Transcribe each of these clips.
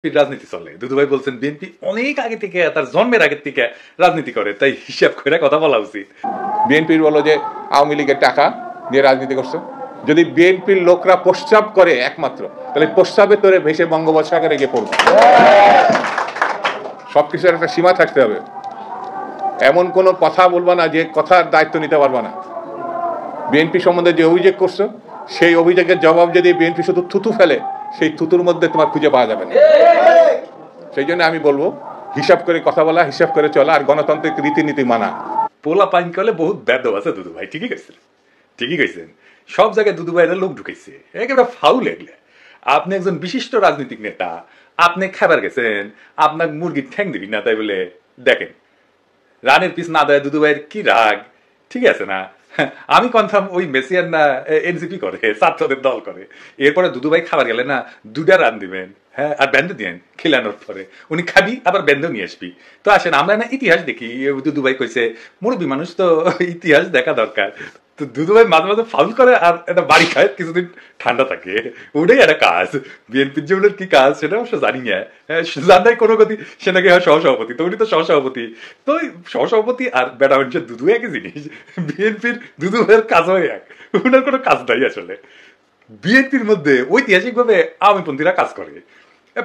রাজনীতি চলে। দুদু ভাই বলছেন বিএনপি অনেক আগে থেকে, তার জন্মের আগে থেকে রাজনীতি করে, তাই হিসাব করে কথা বলা উচিত। বিএনপির বলো যে আওয়ামী লীগের টাকা দিয়ে রাজনীতি করছো। যদি বিএনপির লোকরা প্রস্রাব করে একমাত্র, তাহলে প্রস্রাবে তোরে ভেসে বঙ্গোপসাগরে গিয়ে পড়বে। সবকিছুর একটা সীমা থাকতে হবে। এমন কোনো কথা বলবা না যে কথার দায়িত্ব নিতে পারবা না। বিএনপি সম্বন্ধে যে অভিযোগ করছো, সেই অভিযোগের জবাব যদি বিএনপি শুধু থুতু ফেলে, সেই থুতুর মধ্যে তোমার খুঁজে পাওয়া যাবে না। সেই জন্য আমি বলবো হিসাব করে কথা বলা, হিসাব করে চলা, আর গণতান্ত্রিক রীতিনীতি মানা। পোলা পাইন কলে বহুত বেদব আছে দুদু ভাই, ঠিকই কইছেন, ঠিকই কইছেন। সব জায়গায় দুদু ভাইয়ের লোক ঢুকাইছে, একেবারে ফাউল এগুলো। আপনি একজন বিশিষ্ট রাজনৈতিক নেতা, আপনি খাবার গেছেন, আপনার মুরগির ঠ্যাং দিবি না, তাই বলে দেখেন রানের পিস না দেয় দুদু ভাইয়ের কি রাগ, ঠিক আছে না? আমি কনফার্ম ওই মেসিয়ার না এনসিপি করে, ছাত্রদের দল করে। এরপরে দুদু ভাই খাবার গেলে না 2টা রান দিবেন, হ্যাঁ, আর ব্যান্ডে দিবেন খেলানোর পরে। উনি খাবি আবার ব্যান্ডেও নিয়ে আসবি। তো আসেন আমরা না ইতিহাস দেখি। দুদু ভাই কইছে মুরব্বী মানুষ তো ইতিহাস দেখা দরকার। তো দুদু ভাই মাঝে মাঝে ফাউল করে আর একটা বাড়ি খায়, কিছুদিন ঠান্ডা থাকে, ওটাই একটা কাজ। বিএনপির জীবনের কি কাজ সেটা অবশ্য জানি না, জানাই কোনো গতি। সে নাকি হয় সহসভাপতি, তো উনি তো সহসভাপতি। তো সহসভাপতি আর বেটা মানুষের দুদু একই জিনিস। বিএনপির দুদু ভাইয়ের কাজও এক, ওনার কোনো কাজ নাই আসলে। বিএনপির মধ্যে ঐতিহাসিক ভাবে আওয়ামীপন্থীরা কাজ করে।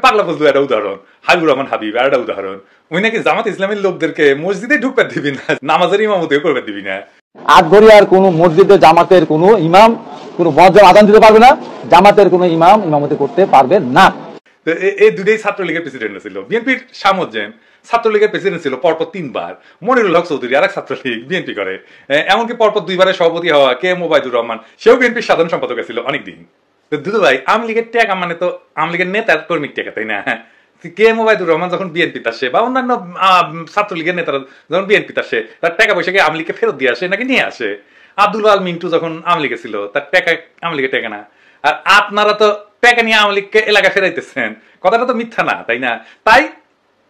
পাগলা ফজলু একটা উদাহরণ, হাবিবুর রহমান হাবিব একটা উদাহরণ। ওই নাকি জামাত ইসলামের লোকদেরকে মসজিদে ঢুকতে দিবি না, নামাজের ইমামতিও করবে দিবি না। আটঘরিয়ার কোন মসজিদে জামাতের কোন ইমাম কোন মসজিদে আযান দিতে পারবে না, জামাতের কোন ইমাম ইমামতি করতে পারবে না। এই দুটোই ছাত্রলীগের প্রেসিডেন্ট ছিল। বিএনপির সামজ্জেম ছাত্রলীগের প্রেসিডেন্ট ছিল পরপর 3বার। মনিরুল হক চৌধুরী আরেক ছাত্রলীগ বিএনপি করে, এমনকি পরপর 2বারের সভাপতি হওয়া কে এম ওবায়দুর রহমান, সেও বিএনপির সাধারণ সম্পাদক ছিল অনেকদিন। তো দুদু ভাই আওয়ামী লীগের টেকা মানে তো আওয়ামী লীগের নেতার কর্মীর টেকা, তাই না? কে এম ওবায়দুর রহমান যখন বিএনপিতে আসে বা অন্যান্য ছাত্রলীগের নেতারা যখন বিএনপিতে আসে, তার টাকা পয়সাকে আওয়ামী লীগকে ফেরত দিয়ে আসে নাকি নিয়ে আসে। আব্দুল আল মিন্টু যখন আওয়ামী লীগে ছিল, তার টাকা আওয়ামী লীগের টাকা না। আর আপনারা তো টাকা নিয়ে আওয়ামী লীগকে এলাকা ফেরাইতেছেন, কথাটা তো মিথ্যা না, তাই না? তাই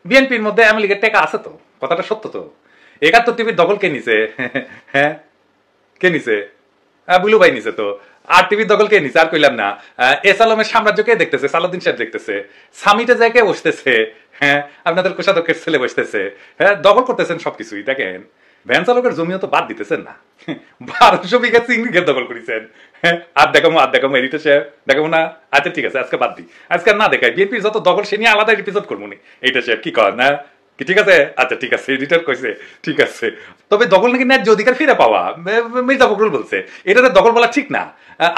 বিএনপির মধ্যে আওয়ামী লীগের টাকা আছে তো, কথাটা সত্য তো। 71 টিভির দখল কে নিছে? হ্যাঁ, কে নিছে? বুলু ভাই নিছে তো। আর টিভির দখল কে নিছে? আর কইলাম না। এস আলমের সাম্রাজ্য কে দেখতেছে? সালাউদ্দিন সাহেব দেখতেছে। সামিটে যায় কে বসতেছে? হ্যাঁ, আপনাদের কোষাধ্যক্ষের ছেলে বসতেছে। হ্যাঁ, দখল করতেছেন সবকিছুই। দেখেন ভ্যান চালকের জমিও তো বাদ দিতেছেন না। 1200 বিঘা চিংড়িকে দখল করেছেন। হ্যাঁ, আর দেখামো এডিটর সাহেব দেখাবো না। আচ্ছা ঠিক আছে, আজকে বাদ দিই, আজকে না দেখাই। বিএনপির যত দখল সে নিয়ে আলাদা এপিসোড করবো নি। এইটা সাহেব কি কর না, ঠিক আছে? আচ্ছা ঠিক আছে, এডিটর কইছে ঠিক আছে। তবে দখল নাকি ন্যায্য অধিকার ফিরে পাওয়া, মির্জা ফখরুল বলছে। এটাতে দখল বলা ঠিক না,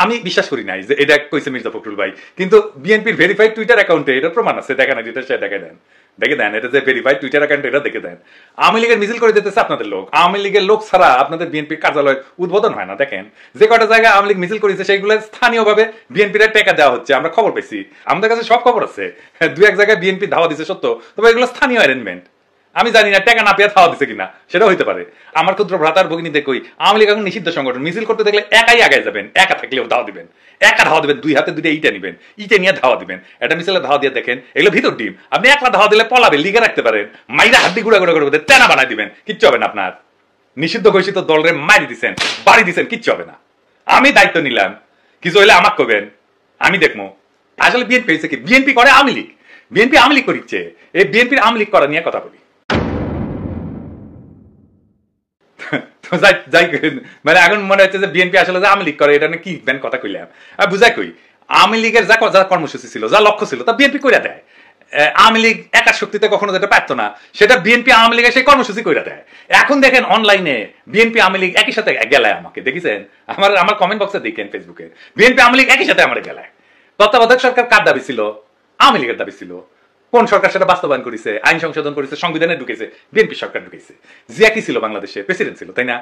আমি বিশ্বাস করি নাই যে এটা কইছে মির্জা ফখরুল ভাই। কিন্তু বিএনপির ভেরিফাইড টুইটার অ্যাকাউন্টে এটার প্রমাণ আছে, দেখেন এডিটর সাহেব দেখে দেন, দেখে দেন। এটা যে ভেরিফাইড টুইটার অ্যাকাউন্ট, এটা দেখে দেন। আওয়ামী লীগের মিছিল করে দিতেছে আপনাদের লোক। আওয়ামী লীগের লোক ছাড়া আপনাদের বিএনপির কার্যালয় উদ্বোধন হয় না। দেখেন যে কটা জায়গায় আওয়ামী লীগ মিছিল করেছে, সেইগুলো স্থানীয়ভাবে বিএনপির টাকা দেওয়া হচ্ছে, আমরা খবর পেয়েছি, আমাদের কাছে সব খবর আছে। 2-1 জায়গায় বিএনপি ধাওয়া দিচ্ছে সত্য, তবে এগুলো স্থানীয় অ্যারেঞ্জমেন্ট। আমি জানি না টাকা না পেয়ে ধাওয়া দিচ্ছে কিনা, সেটা হইতে পারে। আমার ক্ষুদ্র ভ্রাতার ভগিনীতে কই, আওয়ামী লীগ এখন নিষিদ্ধ সংগঠন। মিছিল করতে দেখলে একাই আগায় যাবেন, একা থাকলেও ধাওয়া দিবেন, একা ধাওয়া দিবেন, 2 হাতে 2টা ইটা নিবেন, ইটা নিয়ে ধাওয়া দিবেন। এটা মিছিলে ধাওয়া দিয়ে দেখেন, এগুলো ভিতর ডিম। আপনি একলা ধাওয়া দিলে পলাবে, লিগে রাখতে পারেন, মাইরা হাড্ডি গুঁড়া গুঁড়া করে তেনা বানাই দিবেন, কিচ্ছু হবে না আপনার। নিষিদ্ধ ঘোষিত দলরে মারি দিচ্ছেন, বাড়ি দিচ্ছেন, কিচ্ছু হবে না। আমি দায়িত্ব নিলাম, কিছু হইলে আমাকে কবেন, আমি দেখবো। আসলে বিএনপি হয়েছে কি, বিএনপি করে আওয়ামী লীগ, বিএনপি আওয়ামী লীগ করিচ্ছে। এই বিএনপির আওয়ামী লীগ করা নিয়ে কথা বলি। মানে এখন মনে হচ্ছে যে বিএনপি আসলে যে আওয়ামী লীগ করে, এটা কি কথা কইলাম বুঝাই কই। আওয়ামী লীগের যা কর্মসূচি ছিল, যা লক্ষ্য ছিল, তা বিএনপি কইরা দেয়। আওয়ামী লীগ একার শক্তিতে কখনো যেটা পারতো না, সেটা বিএনপি আওয়ামী লীগের সেই কর্মসূচি কইরা দেয়। এখন দেখেন অনলাইনে বিএনপি আওয়ামী লীগ একই সাথে গেলায়, আমাকে দেখেছেন? আমার কমেন্ট বক্সে দেখেন ফেসবুকে, বিএনপি আওয়ামী লীগ একই সাথে আমার গেলায়। তত্ত্বাবধায়ক সরকার কার দাবি ছিল? আওয়ামী লীগের দাবি ছিল। কোন সরকার সেটা বাস্তবায়ন করেছে, আইন সংশোধন করেছে, সংবিধানে ঢুকেছে? বিএনপি সরকার ঢুকেছে। জিয়া কি ছিল? বাংলাদেশে প্রেসিডেন্ট ছিল, তাই না?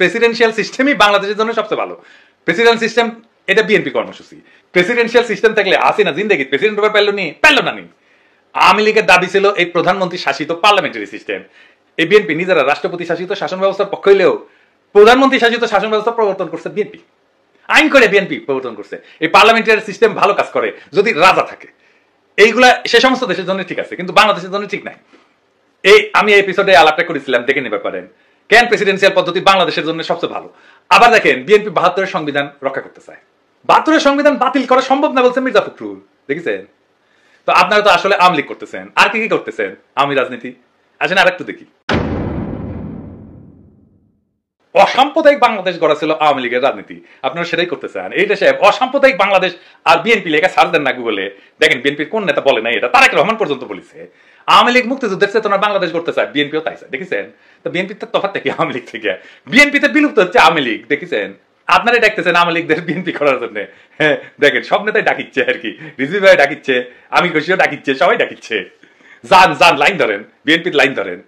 প্রেসিডেন্সিয়াল সিস্টেমই বাংলাদেশের জন্য সবচেয়ে ভালো। প্রেসিডেন্ট সিস্টেম, এটা বিএনপি কর্মসূচি। প্রেসিডেন্সিয়াল সিস্টেম থাকলে আসে না জিন্দেগি প্রেসিডেন্ট হবে, পারল না নি। আওয়ামী লীগের দাবি ছিল এই প্রধানমন্ত্রী শাসিত পার্লামেন্টারি সিস্টেম। এই বিএনপি নিজেরা রাষ্ট্রপতি শাসিত শাসন ব্যবস্থার পক্ষ হইলেও প্রধানমন্ত্রী শাসিত শাসন ব্যবস্থা প্রবর্তন করছে বিএনপি, আইন করে বিএনপি প্রবর্তন করছে। এই পার্লামেন্টারি সিস্টেম ভালো কাজ করে যদি রাজা থাকে। এইগুলা সে সমস্ত দেশের জন্য ঠিক আছে, কিন্তু বাংলাদেশের জন্য ঠিক নাই। আমি এই এপিসোডে আলাপটা করেছিলাম, দেখে নিতে পারেন কেন প্রেসিডেন্সিয়াল পদ্ধতি বাংলাদেশের জন্য সবচেয়ে ভালো। আবার দেখেন বিএনপি 72-এর সংবিধান রক্ষা করতে চায়। 72-এর সংবিধান বাতিল করা সম্ভব না বলছে মির্জা ফখরুল, দেখেছেন? তো আপনারা তো আসলে আওয়ামী লীগ করতেছেন, আর কি কি করতেছেন আওয়ামী রাজনীতি? আসেন আর একটু দেখি। অসাম্প্রদায়িক বাংলাদেশ গড়া ছিল আওয়ামী লীগের রাজনীতি, আপনারা সেটাই করতেছেন। এইটা সাহেব অসাম্প্রদায়িক বাংলাদেশ আর বিএনপি লেখা সার্চ দেন না গুগলে, দেখেন বিএনপির কোন নেতা বলে নাই এটা, তারেক রহমান পর্যন্ত বলেছে আওয়ামী লীগ মুক্তিযুদ্ধের চেতনা বাংলাদেশ করতে চায়, বিএনপিও তাই চায়। দেখেছেন তো বিএনপির তফাৎ থেকে আওয়ামী লীগ থেকে, বিএনপিতে বিলুপ্ত হচ্ছে আওয়ামী লীগ, দেখেছেন আপনারাই ডাকতেছেন আওয়ামী লীগদের বিএনপি করার জন্য। হ্যাঁ দেখেন সব নেতাই ডাকিচ্ছে আর কি, রিজভি ভাই ডাকিচ্ছে, আমি খুশিও ডাকিচ্ছে, সবাই ডাকিচ্ছে। যান যান লাইন ধরেন, বিএনপির লাইন ধরেন।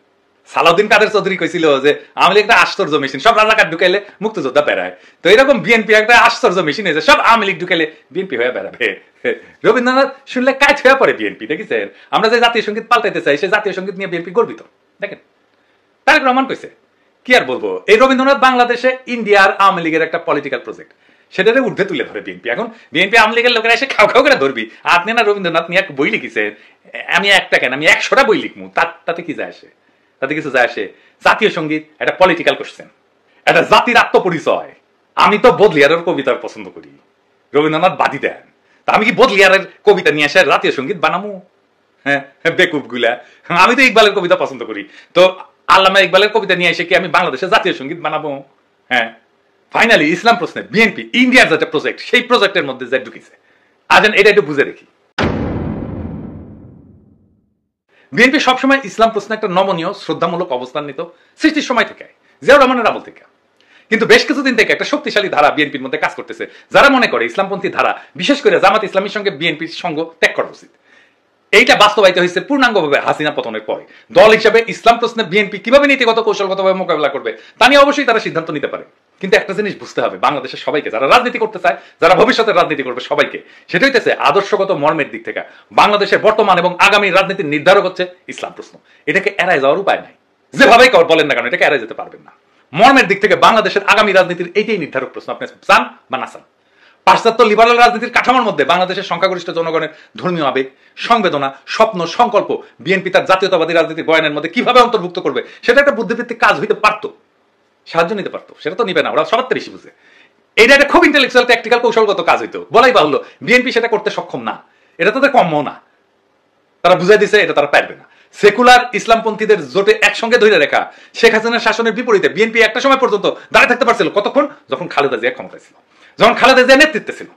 সালাউদ্দিন কাদের চৌধুরী কইছিল যে আওয়ামী লীগ একটা আশ্চর্য মেশিন, সব রাজাকার ঢুকাইলে মুক্তিযোদ্ধা বেড়ায়, তো এরকম বিএনপি একটা আশ্চর্য মেশিন হয়েছে, সব আওয়ামী লীগ ঢুকাইলে বিএনপি হয়ে বেড়াবে। রবীন্দ্রনাথ শুনলে কাজ হয়ে পড়ে বিএনপি, দেখেছেন আমরা যে জাতীয় সঙ্গীত পাল্টাইতে চাই সেই জাতীয় সঙ্গীত নিয়ে বিএনপি গর্বিত। দেখেন তারেক রহমান কইছে, কি আর বলবো, এই রবীন্দ্রনাথ বাংলাদেশে ইন্ডিয়ার আওয়ামী লীগের একটা পলিটিক্যাল প্রজেক্ট, সেটারে ঊর্ধ্বে তুলে ধরে বিএনপি। এখন বিএনপি আওয়ামী লীগের লোকেরা এসে খাও খাও করে ধরবি, আপনি না রবীন্দ্রনাথ নিয়ে বই লিখেছেন, আমি একটা কেন আমি 100টা বই লিখবো, তাতে কি যায় আসে? তাতে কিছু যায় আসে? জাতীয় সঙ্গীত একটা পলিটিক্যাল কোশ্চেন, একটা জাতির আত্মপরিচয়। আমি তো বদলিয়ারের কবিতা পছন্দ করি, রবীন্দ্রনাথ বাদী দেন, তা আমি কি বদলিয়ারের কবিতা নিয়ে আসে জাতীয় সঙ্গীত বানাবো? হ্যাঁ বেকুব গুলা, আমি তো ইকবালের কবিতা পছন্দ করি, তো আল্লামা ইকবালের কবিতা নিয়ে এসে কি আমি বাংলাদেশের জাতীয় সঙ্গীত বানাবো? হ্যাঁ ফাইনালি ইসলাম প্রশ্নে বিএনপি ইন্ডিয়ার যেটা প্রজেক্ট, সেই প্রজেক্টের মধ্যে যে ঢুকেছে, আজ এটা একটু বুঝে দেখি। বিএনপি সবসময় ইসলাম প্রশ্নে একটা নমনীয় শ্রদ্ধামূলক অবস্থান নিত সৃষ্টির সময় থেকে, জিয়াউর রহমানের আমল থেকে। কিন্তু বেশ কিছুদিন থেকে একটা শক্তিশালী ধারা বিএনপির মধ্যে কাজ করতেছে, যারা মনে করে ইসলামপন্থী ধারা বিশেষ করে জামাত ইসলামীর সঙ্গে বিএনপির সঙ্গ ত্যাগ করা উচিত। এইটা বাস্তবায়িত হয়েছে পূর্ণাঙ্গভাবে হাসিনা পতনের পরে। দল হিসাবে ইসলাম প্রশ্নে বিএনপি কিভাবে নীতিগত কৌশলগতভাবে মোকাবেলা করবে তা নিয়ে অবশ্যই তারা সিদ্ধান্ত নিতে পারে। কিন্তু একটা জিনিস বুঝতে হবে বাংলাদেশের সবাইকে, যারা রাজনীতি করতে চায়, যারা ভবিষ্যতে রাজনীতি করবে সবাইকে, সেটা হইতেছে আদর্শগত মর্মের দিক থেকে বাংলাদেশের বর্তমান এবং আগামী রাজনীতির নির্ধারক হচ্ছে ইসলাম প্রশ্ন। এটাকে এড়ায় যাওয়ার উপায় নাই, যেভাবেই বলেন না কেন এটাকে এড়ায় যেতে পারবেন না। মর্মের দিক থেকে বাংলাদেশের আগামী রাজনীতির এইটাই নির্ধারক প্রশ্ন, আপনি চান বা না চান। পাশ্চাত্য লিবারাল রাজনীতির কাঠামোর মধ্যে বাংলাদেশের সংখ্যাগরিষ্ঠ জনগণের ধর্মীয় আবেগ, সংবেদনা, স্বপ্ন, সংকল্প বিএনপি তার জাতীয়তাবাদী রাজনীতির বয়ানের মধ্যে কিভাবে অন্তর্ভুক্ত করবে সেটা একটা বুদ্ধিভিত্তিক কাজ হইতে পারতো, সাহায্য নিতে পারতো, সেটা তো নিবে না, ওরা সবার বেশি বুঝে। এটা একটা খুব ইন্টেলেকচুয়াল ট্যাকটিক্যাল কৌশলগত কাজ হইতো, বলাই বাহুল্য বিএনপি সেটা করতে সক্ষম না, এটা তাদের কম্য না, তারা বুঝাই দিছে এটা তারা পারবে না। সেকুলার ইসলামপন্থীদের জোটে একসঙ্গে ধরে রেখা শেখ হাসিনার শাসনের বিপরীতে বিএনপি একটা সময় পর্যন্ত দাঁড়িয়ে থাকতে পারছিল, কতক্ষণ? যখন খালেদা জিয়া ক্ষমতায় ছিল, যখন খালেদা জিয়া নেতৃত্বে ছিল।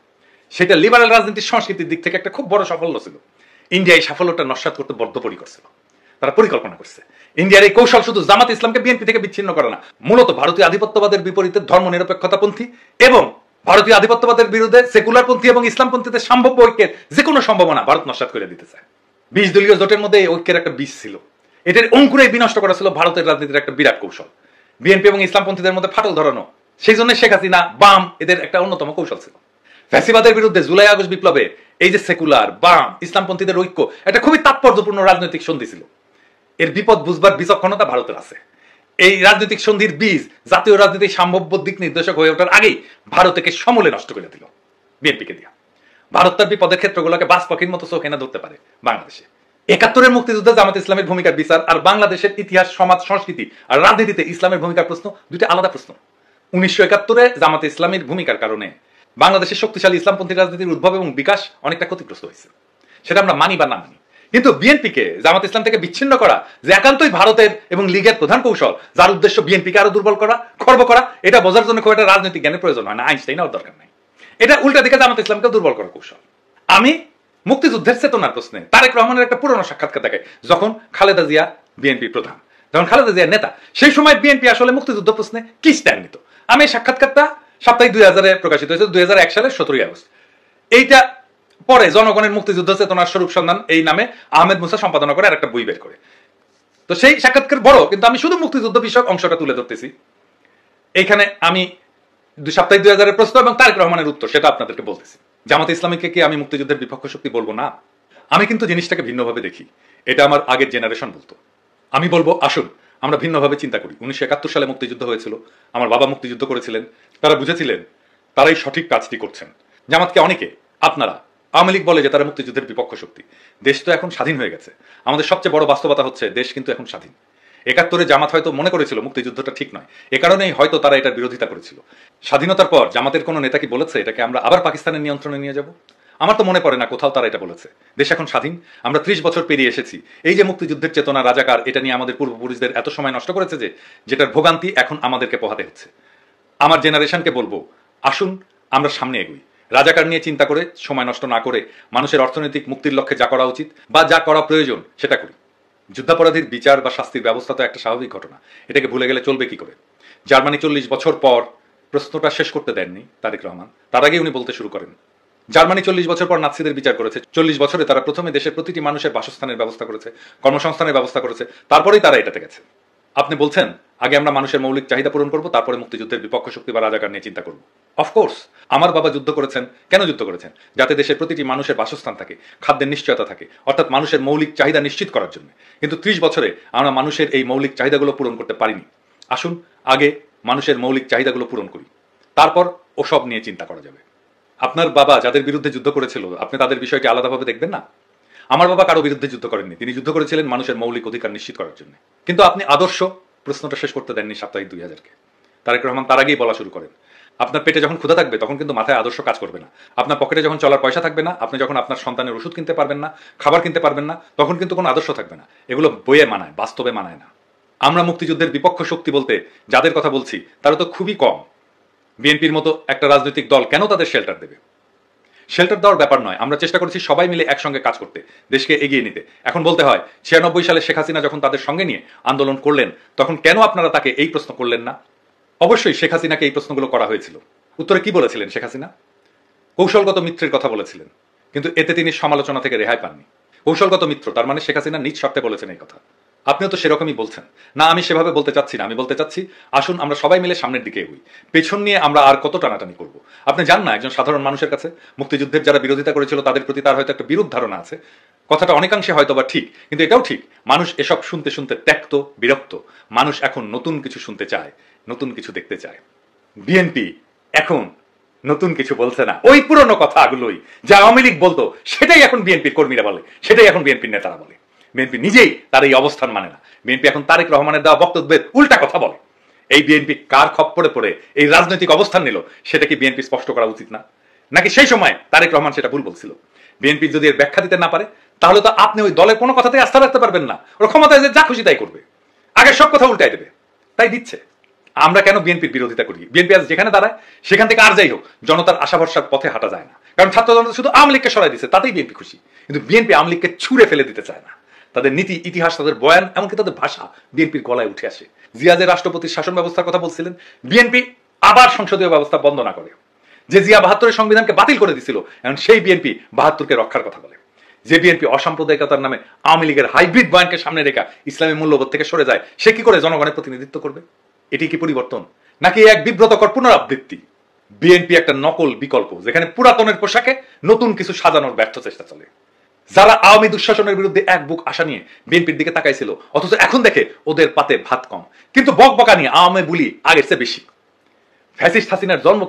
সেটা লিবারাল রাজনীতির সংস্কৃতির দিক থেকে একটা খুব বড় সাফল্য ছিল। ইন্ডিয়া এই সাফল্যটা নস্যাৎ করতে বদ্ধপরিকর ছিল, তারা পরিকল্পনা করছে। ইন্ডিয়ার এই কৌশল শুধু জামাত ইসলামকে বিএনপি থেকে বিচ্ছিন্ন করে না, মূলত ভারতীয় আধিপত্যবাদের বিপরীতে ধর্ম নিরপেক্ষতাপন্থী এবং ভারতীয় আধিপত্যবাদের বিরুদ্ধে সেকুলারপন্থী এবং ইসলামপন্থীদের সম্ভাব্য ঐক্যের যে কোনো সম্ভাবনা ভারত নস্যাৎ করে দিতে চায়। 20 দলীয় জোটের মধ্যে এই ঐক্যের একটা বীজ ছিল, এটার অঙ্কুরে বিনষ্ট করা ছিল ভারতের রাজনীতির একটা বিরাট কৌশল। বিএনপি এবং ইসলামপন্থীদের মধ্যে ফাটল ধরানো, সেই জন্য শেখ হাসিনা বাম এদের একটা অন্যতম কৌশল ছিল। ফ্যাসিবাদের বিরুদ্ধে জুলাই আগস্ট বিপ্লবে এই যে সেকুলার বাম ইসলামপন্থীদের ঐক্য, এটা খুবই তাৎপর্যপূর্ণ রাজনৈতিক সন্ধি ছিল। এর বিপদ বুঝবার বিচক্ষণতা ভারতের আছে। এই রাজনৈতিক সন্ধির বীজ জাতীয় রাজনীতির সম্ভাব্য দিক নির্দেশক হয়ে ওঠার আগেই ভারতকে সমূলে নষ্ট করে দিল বিএনপিকে দিয়া। ভারত তার বিপদের ক্ষেত্রগুলোকে বাস পাখির মতো চোখে না ধরতে পারে। বাংলাদেশে 71-এর মুক্তিযুদ্ধে জামাত ইসলামের ভূমিকার বিচার আর বাংলাদেশের ইতিহাস, সমাজ, সংস্কৃতি আর রাজনীতিতে ইসলামের ভূমিকার প্রশ্ন দুইটা আলাদা প্রশ্ন। 1971-এ জামাত ইসলামের ভূমিকার কারণে বাংলাদেশের শক্তিশালী ইসলামপন্থী রাজনীতির উদ্ভব এবং বিকাশ অনেকটা ক্ষতিগ্রস্ত হয়েছে, সেটা আমরা মানি বা না মানি। কিন্তু বিএনপিকে জামাত ইসলাম থেকে বিচ্ছিন্ন করা যে একান্তই ভারতের এবং লীগের প্রধান কৌশল, যার উদ্দেশ্য বিএনপিকে আরো দুর্বল করা, খর্ব করা, এটা বোঝার জন্য খুব একটা রাজনৈতিক জ্ঞানের প্রয়োজন হয় না, আইনস্টাইন হওয়ার দরকার নাই। এটা উল্টা দিকে জামাত ইসলামকে দুর্বল করার কৌশল। আমি মুক্তিযুদ্ধের চেতনার প্রশ্নে তারেক রহমানের একটা পুরনো সাক্ষাৎকার দেখাই, যখন খালেদা জিয়া বিএনপি প্রধান, যখন খালেদা জিয়া নেতা, সেই সময় বিএনপি আসলে মুক্তিযুদ্ধ প্রশ্নে কি স্ট্যান্ড নিত। আমি এই সাক্ষাৎকারটা সাপ্তাহিক 2000-এ প্রকাশিত হয়েছে, 2001 সালের 17 আগস্ট। এইটা পরে জনগণের মুক্তিযুদ্ধ চেতনার স্বরূপ সন্ধান এই নামে আহমেদ মুসা সম্পাদনা করে আর একটা বই বের করে। তো সেই সাক্ষাৎকার বড়, কিন্তু আমি শুধু মুক্তিযুদ্ধ বিষয়ক অংশটা তুলে ধরতেছি। এইখানে আমি সাপ্তাহিক 2000-এর প্রশ্ন এবং তারেক রহমানের উত্তর সেটা আপনাদেরকে বলতেছি। জামাত ইসলামীকে কি আমি মুক্তিযুদ্ধের বিপক্ষ শক্তি বলবো না? আমি কিন্তু জিনিসটাকে ভিন্নভাবে দেখি, এটা আমার আগের জেনারেশন বলতো। আমি বলবো আসুন আমরা ভিন্নভাবে চিন্তা করি। 1971 সালে মুক্তিযুদ্ধ হয়েছিল, আমার বাবা মুক্তিযুদ্ধ করেছিলেন, তারা বুঝেছিলেন তারাই সঠিক কাজটি করছেন। জামাতকে অনেকে, আপনারা, আওয়ামী লীগ বলে যে তারা মুক্তিযুদ্ধের বিপক্ষ শক্তি। দেশ তো এখন স্বাধীন হয়ে গেছে। আমাদের সবচেয়ে বড় বাস্তবতা হচ্ছে দেশ কিন্তু এখন স্বাধীন। 71-এ জামাত হয়তো মনে করেছিল মুক্তিযুদ্ধটা ঠিক নয়, এ কারণেই হয়তো তারা এটার বিরোধিতা করেছিল। স্বাধীনতার পর জামাতের কোনো নেতা কি বলেছে এটাকে আমরা আবার পাকিস্তানের নিয়ন্ত্রণে নিয়ে যাব? আমার তো মনে পড়ে না কোথাও তারা এটা বলেছে। দেশ এখন স্বাধীন, আমরা 30 বছর পেরিয়ে এসেছি। এই যে মুক্তিযুদ্ধের চেতনা, রাজাকার, এটা নিয়ে আমাদের পূর্বপুরুষদের এত সময় নষ্ট করেছে যেটার ভোগান্তি এখন আমাদেরকে পোহাতে হচ্ছে। আমার জেনারেশনকে বলবো, আসুন আমরা সামনে এগোই। রাজাকার নিয়ে চিন্তা করে সময় নষ্ট না করে মানুষের অর্থনৈতিক মুক্তির লক্ষ্যে যা করা উচিত বা যা করা প্রয়োজন সেটা করি। যুদ্ধাপরাধীর বিচার বা শাস্তির ব্যবস্থা তো একটা স্বাভাবিক ঘটনা, এটাকে ভুলে গেলে চলবে কি করে? জার্মানি 40 বছর পর, প্রশ্নটা শেষ করতে দেননি তারেক রহমান, তার আগে উনি বলতে শুরু করেন। জার্মানি 40 বছর পর নাৎসিদের বিচার করেছে। 40 বছরে তারা প্রথমে দেশের প্রতিটি মানুষের বাসস্থানের ব্যবস্থা করেছে, কর্মসংস্থানের ব্যবস্থা করেছে, তারপরেই তারা এটাতে গেছে। আপনি বলছেন আগে আমরা মানুষের মৌলিক চাহিদা পূরণ করব, তারপরে মুক্তিযুদ্ধের বিপক্ষ শক্তি বা রাজাকার নিয়ে চিন্তা করব। অফকোর্স আমার বাবা যুদ্ধ করেছেন। কেন যুদ্ধ করেছেন? যাতে দেশের প্রতিটি মানুষের বাসস্থান থাকে, খাদ্যের নিশ্চয়তা থাকে, অর্থাৎ মানুষের মৌলিক চাহিদা নিশ্চিত করার জন্য। কিন্তু 30 বছরে আমরা মানুষের এই মৌলিক চাহিদাগুলো পূরণ করতে পারিনি। আসুন আগে মানুষের মৌলিক চাহিদাগুলো পূরণ করি, তারপর ওসব নিয়ে চিন্তা করা যাবে। আপনার বাবা যাদের বিরুদ্ধে যুদ্ধ করেছিল, আপনি তাদের বিষয়টি আলাদাভাবে দেখবেন না? আমার বাবা কারো বিরুদ্ধে যুদ্ধ করেননি, তিনি যুদ্ধ করেছিলেন মানুষের মৌলিক অধিকার নিশ্চিত করার জন্য। কিন্তু আপনি আদর্শ, প্রশ্নটা শেষ করতে দেননি সাপ্তাহিক 2000-কে। তারেক রহমান তার আগেই বলা শুরু করেন, আপনার পেটে যখন ক্ষুধা থাকবে তখন কিন্তু মাথায় আদর্শ কাজ করবে না। আপনার পকেটে যখন চলার পয়সা থাকবে না, আপনি যখন আপনার সন্তানের ওষুধ কিনতে পারবেন না, খাবার কিনতে পারবেন না, তখন কিন্তু কোনো আদর্শ থাকবে না। এগুলো বইয়ে মানায়, বাস্তবে মানায় না। আমরা মুক্তিযুদ্ধের বিপক্ষ শক্তি বলতে যাদের কথা বলছি তারা তো খুবই কম। বিএনপির মতো একটা রাজনৈতিক দল কেন তাদের শেল্টার দেবে? শেল্টার দেওয়ার ব্যাপার নয়, আমরা চেষ্টা করেছি সবাই মিলে একসঙ্গে কাজ করতে, দেশকে এগিয়ে নিতে। এখন বলতে হয় 96 সালে শেখ হাসিনা যখন তাদের সঙ্গে নিয়ে আন্দোলন করলেন, তখন কেন আপনারা তাকে এই প্রশ্ন করলেন না? অবশ্যই শেখ হাসিনাকে এই প্রশ্নগুলো করা হয়েছিল। উত্তরে কি বলেছিলেন শেখ হাসিনা? কৌশলগত মিত্রের কথা বলেছিলেন, কিন্তু এতে তিনি সমালোচনা থেকে রেহাই পাননি। কৌশলগত মিত্র তার মানে শেখ হাসিনা নিজ স্বার্থে বলেছেন এই কথা। আপনিও তো সেরকমই বলছেন না। আমি সেভাবে বলতে চাচ্ছি না, আমি বলতে চাচ্ছি আসুন আমরা সবাই মিলে সামনের দিকে এগোই। পেছন নিয়ে আমরা আর কত টানাটানি করব? আপনি জান না, একজন সাধারণ মানুষের কাছে মুক্তিযুদ্ধের যারা বিরোধিতা করেছিল তাদের প্রতি তার হয়তো একটা বিরূপ ধারণা আছে। কথাটা অনেকাংশে হয়তো বা ঠিক, কিন্তু এটাও ঠিক, মানুষ এসব শুনতে শুনতে ত্যক্ত, বিরক্ত। মানুষ এখন নতুন কিছু শুনতে চায়, নতুন কিছু দেখতে চায়। বিএনপি এখন নতুন কিছু বলছে না, ওই পুরনো কথাগুলোই যা আওয়ামী লীগ বলতো সেটাই এখন বিএনপির কর্মীরা বলে, সেটাই এখন বিএনপির নেতারা বলে। বিএনপি নিজেই তার এই অবস্থান মানে না। বিএনপি এখন তারেক রহমানের দেওয়া বক্তব্যের উল্টা কথা বলে। এই বিএনপি কার খপ্পরে পড়ে এই রাজনৈতিক অবস্থান নিল সেটা কি বিএনপি স্পষ্ট করা উচিত না? নাকি সেই সময় তারেক রহমান সেটা ভুল বলছিল? বিএনপি যদি এর ব্যাখ্যা দিতে না পারে তাহলে তো আপনি ওই দলের কোনো কথাতেই আস্থা রাখতে পারবেন না। ওর ক্ষমতায় যে যা খুশি তাই করবে, আগে সব কথা উল্টাই দেবে। তাই দিচ্ছে। আমরা কেন বিএনপির বিরোধিতা করি? বিএনপি আজ যেখানে দাঁড়ায় সেখান থেকে আর যাই হোক জনতার আশা ভরসার পথে হাঁটা যায় না। কারণ ছাত্র জনতা শুধু আওয়ামী লীগকে সরাই দিচ্ছে, তাতেই বিএনপি খুশি। কিন্তু বিএনপি আওয়ামী লীগকে ছুঁড়ে ফেলে দিতে চায় না। তাদের নীতি, ইতিহাস, তাদের বয়ান, এমনকি তাদের ভাষা বিএনপির গলায় উঠে আসে। জিয়া যে রাষ্ট্রপতির শাসন ব্যবস্থার কথা বলছিলেন, বিএনপি আবার সংসদীয় ব্যবস্থা বন্ধ না করে। যে জিয়া 72-এর সংবিধানকে বাতিল করে দিছিল, এখন সেই বিএনপি 72-কে রক্ষার কথা বলে। যে বিএনপি অসাম্প্রদায়িকতার নামে আওয়ামী লীগের হাইব্রিড বয়ানকে সামনে রেখা ইসলামী মূল্যবোধ থেকে সরে যায়, সে কি করে জনগণের প্রতিনিধিত্ব করবে? এটি কি পরিবর্তন, নাকি এক বিব্রতকর পুনরাবৃত্তি? বিএনপি একটা নকল বিকল্প, যেখানে পুরাতনের পোশাকে নতুন কিছু সাজানোর ব্যর্থ চেষ্টা চলে। যারা আওয়ামী দুঃশাসনের বিরুদ্ধে এক বুক আশা নিয়ে বিএনপির দিকে তাকাইছিল, অথচ এখন দেখে ওদের পাতে ভাত কম, কিন্তু বকবকানি আওয়ামী বুলি আগের চেয়ে বেশি। ফ্যাসিস্ট হাসিনার জন্ম